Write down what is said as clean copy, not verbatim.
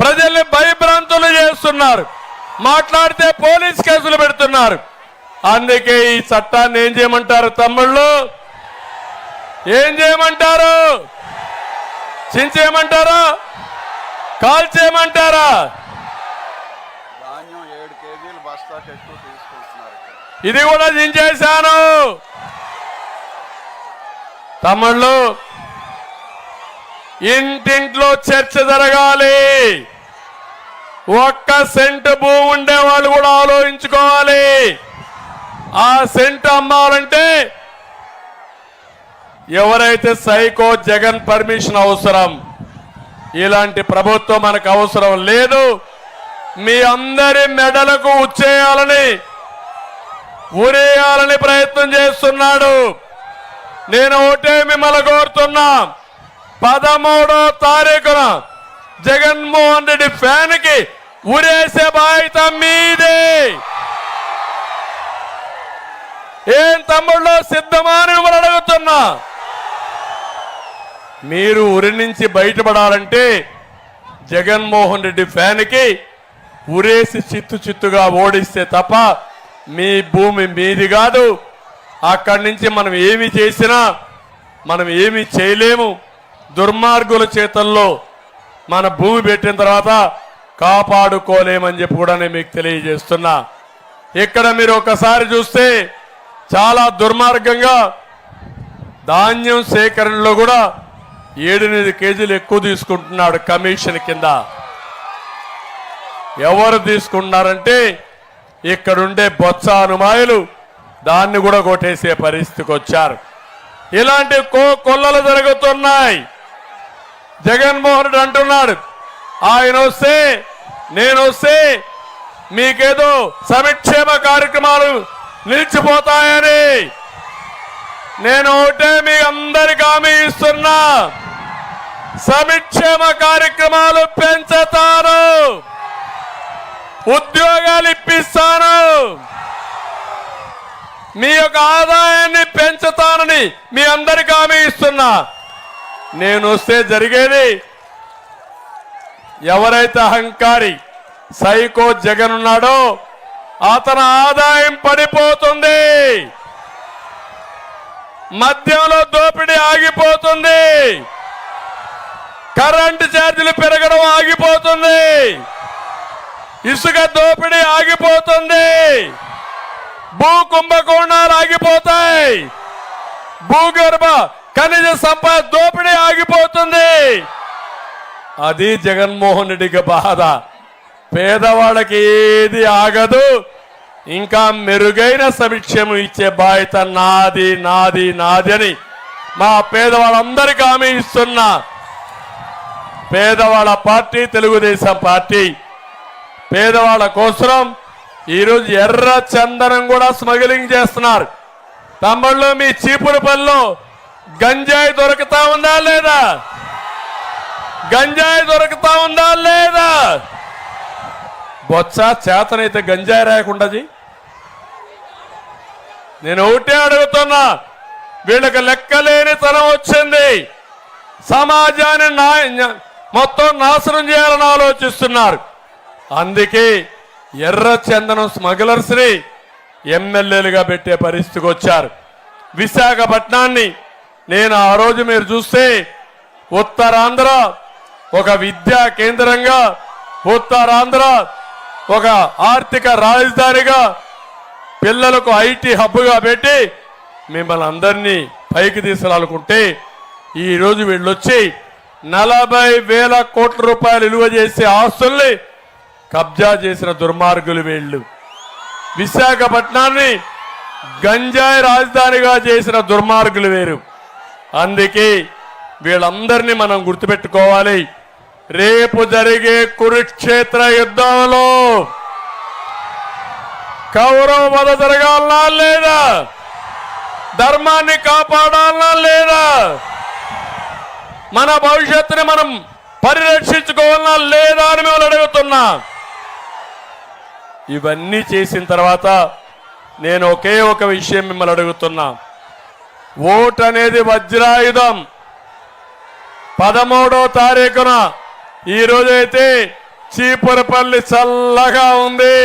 ప్రజల్ని భయభ్రాంతులు చేస్తున్నారు, మాట్లాడితే పోలీస్ కేసులు పెడుతున్నారు. అందుకే ఈ చట్టాన్ని ఏం చేయమంటారు తమ్ముళ్ళు? ఏం చేయమంటారు? చించేయమంటారా? కాల్ చేయమంటారా? ఇది కూడా చించేశాను. తమ్ముళ్ళు, ఇంటింట్లో చర్చ జరగాలి. ఒక్క సెంటు భూమి ఉండే వాళ్ళు కూడా ఆలోచించుకోవాలి. ఆ సెంటు అమ్మాలంటే ఎవరైతే సైకో జగన్ పర్మిషన్ అవసరం. ఇలాంటి ప్రభుత్వం మనకు అవసరం లేదు. మీ అందరి మెడలకు ఉచ్చేయాలని, ఊరేయాలని ప్రయత్నం చేస్తున్నాడు. నేను ఒకటే మిమ్మల్ని కోరుతున్నా, 13వ తారీఖున జగన్మోహన్ రెడ్డి ఫ్యాన్ కి ఊరేసే బాధ్యత మీదే. ఏం తమ్ముళ్ళు సిద్ధమా అని మిమ్మల్ని అడుగుతున్నా. మీరు ఉరి నుంచి బయటపడాలంటే జగన్మోహన్ రెడ్డి ఫ్యాన్ కి ఉరేసి చిత్తుగా ఓడిస్తే తప్ప మీ భూమి మీది కాదు. అక్కడి నుంచి మనం ఏమి చేసినా మనం ఏమి చేయలేము. దుర్మార్గుల చేతల్లో మన భూమి పెట్టిన తర్వాత కాపాడుకోలేమని చెప్పి కూడా నేను మీకు తెలియజేస్తున్నా. ఇక్కడ మీరు ఒకసారి చూస్తే చాలా దుర్మార్గంగా ధాన్యం సేకరణలో కూడా 7-8 కేజీలు ఎక్కువ తీసుకుంటున్నాడు కమిషన్ కింద. ఎవరు తీసుకుంటున్నారంటే ఇక్కడుండే బొత్స అనుమాయులు దాన్ని కూడా కొట్టేసే పరిస్థితికి వచ్చారు. ఇలాంటి కొల్లలు జరుగుతున్నాయి. జగన్మోహన్ రెడ్డి అంటున్నాడు, ఆయన వస్తే నేను వస్తే మీకేదో సంక్షేమ కార్యక్రమాలు నిలిచిపోతాయని. నేను ఒకటే మీ అందరికి హామీ ఇస్తున్నా, సంక్షేమ కార్యక్రమాలు పెంచుతాను, ఉద్యోగాలు ఇప్పిస్తాను, మీ యొక్క ఆదాయాన్ని పెంచుతానని మీ అందరికి హామీ ఇస్తున్నా. నేను వస్తే జరిగేది, ఎవరైతే అహంకారి సైకో జగన్ ఉన్నాడో అతని ఆదాయం పడిపోతుంది, మద్యంలో దోపిడీ ఆగిపోతుంది, కరెంటు ఛార్జీలు పెరగడం ఆగిపోతుంది, ఇసుక దోపిడీ ఆగిపోతుంది, భూ కుంభకోణాలు ఆగిపోతాయి, భూగర్భ ఖనిజ సంపద దోపిడీ ఆగిపోతుంది. అది జగన్మోహన్ రెడ్డికి బాధ. పేదవాళ్ళకి ఏది ఆగదు. ఇంకా మెరుగైన సంక్షేమం ఇచ్చే బాధ్యత నాది నాది నాది అని మా పేదవాళ్ళందరికీ హామీ ఇస్తున్నా. పేదవాళ్ళ పార్టీ తెలుగుదేశం పార్టీ. పేదవాళ్ళ కోసం ఈరోజు ఎర్ర చందనం కూడా స్మగ్లింగ్ చేస్తున్నారు. తమ్ముళ్ళు, మీ చీపురుపల్లిలో గంజాయి దొరుకుతా ఉందా లేదా? గంజాయి దొరుకుతా ఉందా లేదా? బొత్స చేతనైతే గంజాయి రాయకుండా నేను ఒకటే అడుగుతున్నా, వీళ్ళకి లెక్కలేని తనం వచ్చింది. సమాజాన్ని మొత్తం నాశనం చేయాలని ఆలోచిస్తున్నారు. అందుకే ఎర్ర చందనం స్మగ్లర్స్ ని ఎమ్మెల్యేలుగా పెట్టే పరిస్థితికి వచ్చారు. విశాఖపట్నాన్ని నేను ఆ రోజు మీరు చూస్తే ఉత్తరాంధ్ర ఒక విద్యా కేంద్రంగా, ఉత్తరాంధ్ర ఒక ఆర్థిక రాజధానిగా, పిల్లలకు ఐటీ హబ్గా పెట్టి మిమ్మల్ని అందరినీ పైకి తీసుకురాలనుకుంటే ఈరోజు వీళ్ళు వచ్చి 40,000 కోట్ల రూపాయలు విలువ చేసే ఆస్తుల్ని కబ్జా చేసిన దుర్మార్గులు వీళ్ళు. విశాఖపట్నాన్ని గంజాయి రాజధానిగా చేసిన దుర్మార్గులు వేరు. అందుకే వీళ్ళందరినీ మనం గుర్తుపెట్టుకోవాలి. రేపు జరిగే కురుక్షేత్ర యుద్ధంలో కౌరవ వధ జరగాలనా లేదా? ధర్మాన్ని కాపాడాలనా లేదా? మన భవిష్యత్తుని మనం పరిరక్షించుకోవాలనా లేదా అని మేము అడుగుతున్నా. ఇవన్నీ చేసిన తర్వాత నేను ఒకే ఒక విషయం మిమ్మల్ని అడుగుతున్నా. ఓటు అనేది వజ్రాయుధం. 13వ తారీఖున ఈ రోజైతే చీపురపల్లి చల్లగా ఉంది.